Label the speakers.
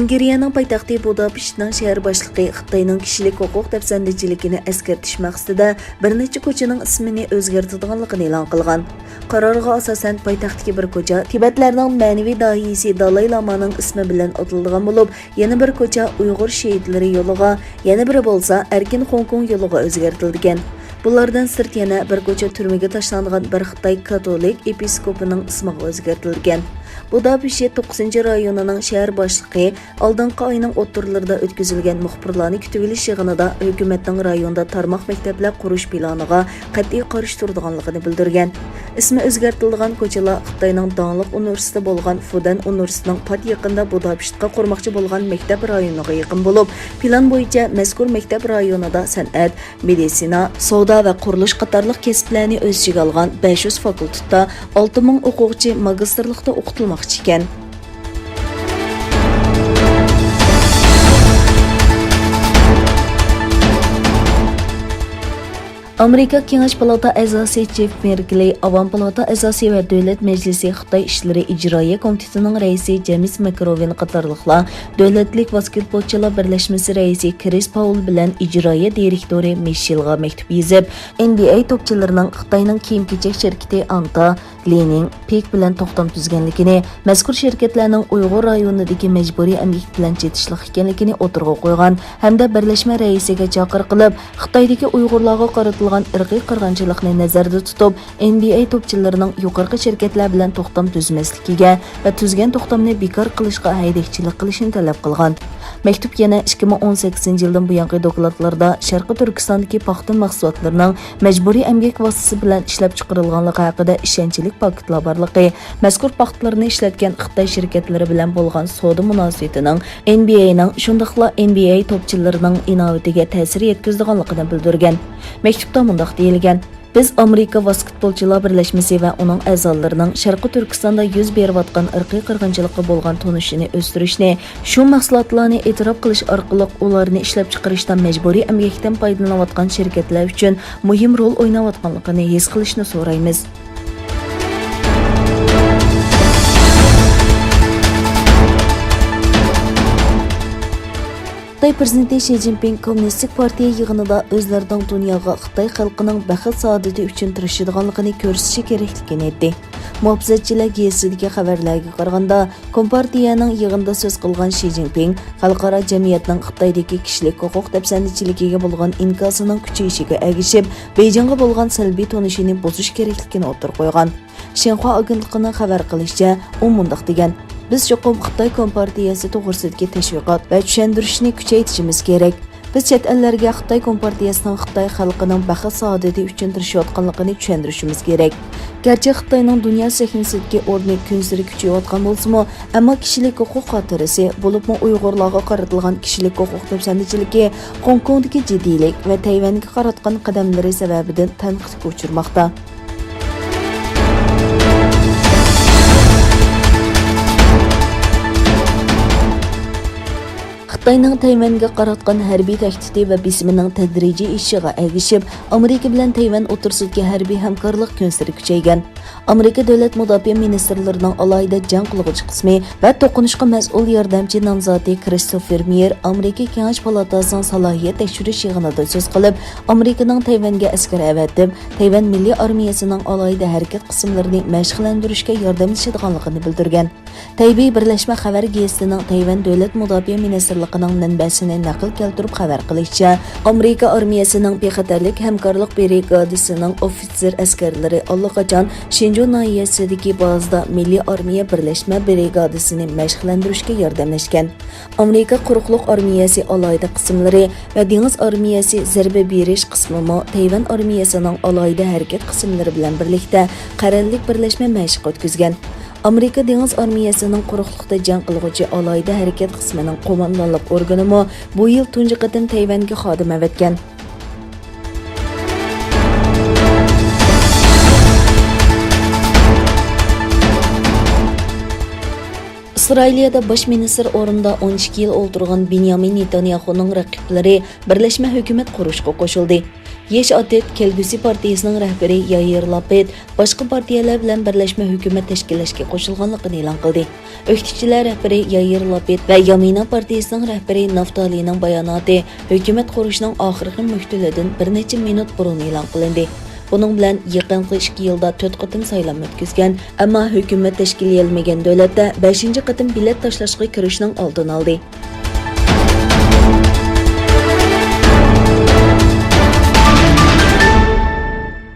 Speaker 1: ۋېنگىرىيەنىڭ پايتەختى بۇداپېشتنىڭ شەھەر باشلىقى خىتاينىڭ كىشىلىك ھوقۇق دەپسەندىچىلىكىنى ئەسكەرتىش مەقسىتىدە bir necha ko'chaning ismini o'zgartirganligini e'lon qilgan. Qarorga asosan poytaxtdagi bir ko'cha Tibetlarning ma'naviy dohiysi Dalay Lamaning ismi bilan ataladigan bo'lib, yana bir ko'cha Uyg'ur sheitlari yo'liga, yana biri bo'lsa Erkin Hong Kong yo'liga o'zgartirilgan. Bulardan sirt yana bir ko'cha turmaga tashlangan bir Xitoy katolik episkopining ismiga o'zgartirilgan. Budapesht 9-rayonining shahar boshlig'i oldingi oyning o'ttirlarida o'tkazilgan muxbirlarni kutib olish yig'inida hukumatning rayonda tarmoq maktablar qurish planiga qat'iy qarshi turadiganligini bildirgan. Ismi o'zgartirilgan ko'chalar Xitoyning donglik universiteti bo'lgan Fudan universitetining pat yaqinida Budapeshtga qurmoqchi bo'lgan maktab rayoniga yaqin bo'lib, plan bo'yicha mazkur maktab rayonida san'at, meditsina, savdo va qurilish qatorliq kasblarni o'z ichiga olgan 500 fakultetda 6000 o'quvchi magistrlikda o'qitilmoqda ekan. Amerika Kengash palata a'zosi Jeff Merkley, Avam palata a'zosi va Davlat Majlisi Xitoy ishlari ijroiya komitetining raisi James McRoven qatorliqlar, Davlatlik basketbolchilar birlashmasi raisi Chris Paul bilan ijroiya direktori Michelga maktub yozib, NBA topchilarining Xitoyning kiyim-kechak shirkati Anta Lening Pek bilan to'xtam tuzganligini, mazkur shirkatlarning Uyg'ur rayonidagi majburiy emgak bilan chetishliq ekanligini o'tirg'a qo'ygan hamda birlashma raisiga chaqiriq qilib, Xitoydagi Uyg'urlarga qaratilgan irqiy qirg'inchilikni nazarda tutib, NBA topchilarining yuqorqi shirkatlar bilan to'xtam tuzmasligiga va tuzgan to'xtamni bekor qilishga haydakchilik qilishini talab qilgan. Maktub yana 2018 yildan buyongi dokladlarda Sharqi Turkistondagi paxta mahsulotlarining majburiy emgak vositasi bilan ishlab chiqarilganligi haqida ishonchli faktlar borligi, mazkur paxtalarni ishlatgan Xitoy shirkatlari bilan bo'lgan savdo munosabatining NBAning shundaqla NBA topchilarining inovatiga ta'sir yetkazganligini bildirgan. Maktubda mundaq deyilgan: Biz Amerika basketbolchilar birlashmasi va uning a'zolarining Sharqi Turkistonda yuz berayotgan irqiy qirg'inchilikqa bo'lgan tunishini o'stirishni, shu mahsulotlarni e'tirof qilish orqali ularni ishlab chiqarishdan majburiy emgakdan foydalanayotgan shirkatlar uchun muhim rol o'ynayotganligini his qilishni so'raymiz. Xitoy prezidenti Xi Jinping Kommunistik partiya yig'inida o'zlarining dunyoga Xitoy xalqining baxt saodati uchun tirishadiganligini ko'rsatishi kerakligini aytdi. Muhofizatchilar gazetidagi xabarlarga qaraganda, Kompartiyaning yig'inda so'z qilgan Xi Jinping xalqaro jamiyatning Xitoydagi kishilik huquq dafsandichiligiga bo'lgan inkosining kuchayishiga ergishib, Beijingga bo'lgan salbiy tonishini buzish kerakligini o'tirib qo'ygan. Shenhua agentligining xabar qilishicha, u mundaq degan: Biz cho'qim Xitoy Kompartiyasi to'g'risidagi tashviqot va tushuntirishni kuchaytirishimiz kerak. Biz chet ellarga Xitoy Kompartiyasining Xitoy xalqining baxt saodati uchun tirishayotganligini tushuntirishimiz kerak. Garchi Xitoyning dunyo sahnasidagi o'rni kun sari kuchayotgan bo'lsa-mu, ammo kishilik huquq xotirasi, bo'libmi Uyg'urlarga qaratilgan kishilik huquq dafsandichiligi, Hong Kongdagi jiddiylik va Tayvanga qaratgan qadamlari sababidan tanqidga uchirmoqda. Xitoyning Tayvanga qaratgan harbiy tahdidi va bisimining tadrijiy ishiga ergishib, Amerika bilan Tayvan o'rtasidagi harbiy hamkorlik kun sari kuchaygan. Amerika davlat mudofaa ministrlarining alohida jang qiluvchi qismi va to'qinishga mas'ul yordamchi nomzodi Christopher Meyer Amerika Kengash palatasining salohiyat tekshirish yig'inida so'z qilib, Amerikaning Tayvanga askar avatib, Tayvan milliy armiyasining alohida harakat qismlarini mashg'ullantirishga yordamlashadiganligini bildirgan. Taybey birlashma xabar gazetining Tayvan davlat mudofaa ministrligining manbasini naql keltirib xabar qilishicha, Amerika armiyasining bexatarlik hamkorlik brigadasining ofitser askarlari allaqachon Shinjon nahiyasidagi bazada milliy armiya birlashma brigadasini mashg'ullantirishga yordamlashgan. Amerika quruqliq armiyasi alohida qismlari va dengiz armiyasi zarba berish qismimi Tayvan armiyasining alohida harakat qismlari bilan birlikda qarorlik birlashma mashq o'tkazgan. Amerika dengiz armiyasining quruqliqda jang qiluvchi alohida harakat qismining qo'mondonlik organimi bu yil tunji qatim Tayvanga xodim avatgan. İsrailiyada baş minister o'rinda 12 yil o'ltirgan Benyamin Netanyahuning raqiblari birlashma hukumat qurishga qo'shildi. Yeş Atet Kelgusi partiyasının rəhbəri Yair Lapid başqa partiyalar bilan birləşmə hökumət təşkillashga qo'shilganligini e'lon qildi. O'qituvchilar rəhbəri Yair Lapid va Yamina partiyasının rəhbəri Naftalining bayonoti hökumət qurishning oxirgi muhtilidan bir necha minut burun e'lon qilindi. Bunun bilan yaqinqi 2 yilda 4 qatim saylan o'tkazgan, ammo hukumat tashkil etmagan davlatda 5-chi qatim bilet tashlashga kirishning oldini oldi.